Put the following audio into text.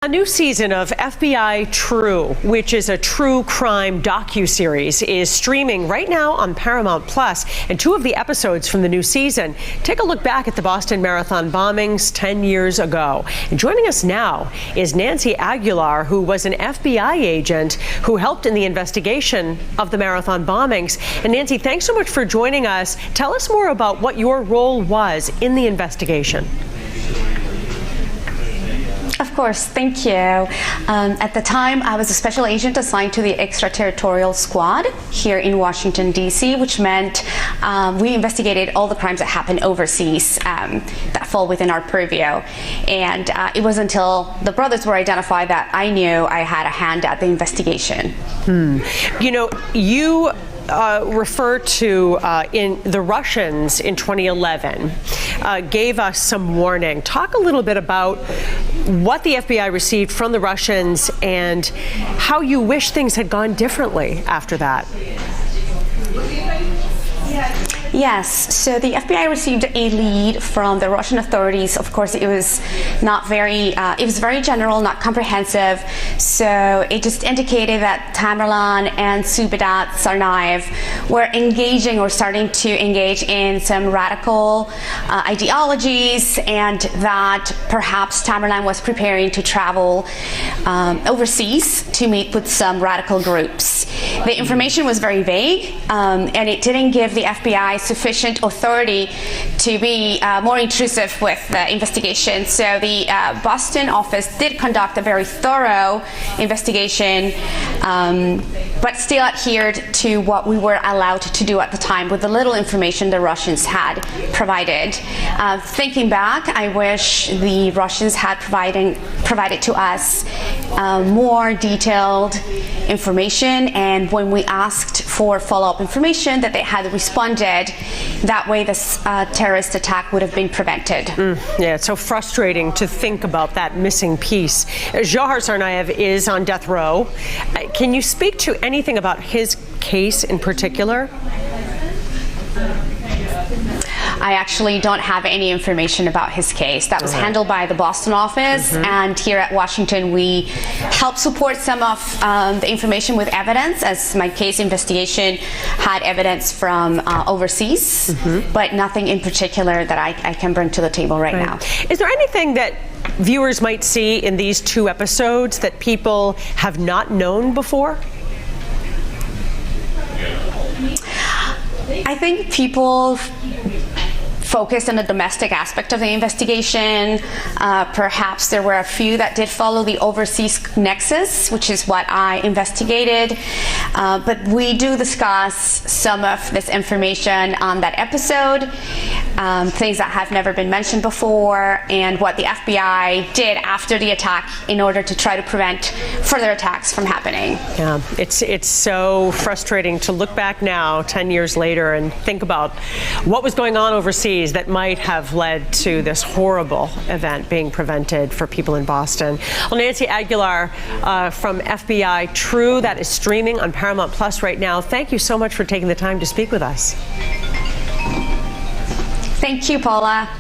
A new season of FBI True, which is a true crime docuseries, is streaming right now on Paramount Plus. And two of the episodes from the new season take a look back at the Boston Marathon bombings 10 years ago. And joining us now is Nancy Aguilar, who was an FBI agent who helped in the investigation of the marathon bombings. And Nancy, thanks so much for joining us. Tell us more about what your role was in the investigation. Of course, thank you. At the time, I was a special agent assigned to the extraterritorial squad here in Washington, D.C., which meant we investigated all the crimes that happened overseas that fall within our purview. And it was until the brothers were identified that I knew I had a hand at the investigation. You know, you referred to in the Russians in 2011 gave us some warning. Talk a little bit about what the FBI received from the Russians and how you wish things had gone differently after that. Yes, so the FBI received a lead from the Russian authorities. Of course, it was not very, it was very general, not comprehensive. So it just indicated that Tamerlan and Subedat Tsarnaev were engaging or starting to engage in some radical ideologies, and that perhaps Tamerlan was preparing to travel overseas to meet with some radical groups. The information was very vague, and it didn't give the FBI sufficient authority to be more intrusive with the investigation. So the Boston office did conduct a very thorough investigation, but still adhered to what we were allowed to do at the time with the little information the Russians had provided. Thinking back, I wish the Russians had provided to us more detailed information, and when we asked for follow-up information, that they had responded. That way this terrorist attack would have been prevented. Yeah, it's so frustrating to think about that missing piece. Dzhokhar Tsarnaev is on death row. Can you speak to anything about his case in particular? I actually don't have any information about his case. That was handled by the Boston office, and here at Washington we help support some of the information with evidence, as my case investigation had evidence from overseas, but nothing in particular that I can bring to the table right now. Is there anything that viewers might see in these two episodes that people have not known before? I think people focused on the domestic aspect of the investigation. Perhaps there were a few that did follow the overseas nexus, which is what I investigated. But we do discuss some of this information on that episode, things that have never been mentioned before, and what the FBI did after the attack in order to try to prevent further attacks from happening. Yeah, it's so frustrating to look back now, 10 years later, and think about what was going on overseas that might have led to this horrible event being prevented for people in Boston. Well, Nancy Aguilar from FBI True, that is streaming on Paramount Plus right now. Thank you so much for taking the time to speak with us. Thank you, Paula.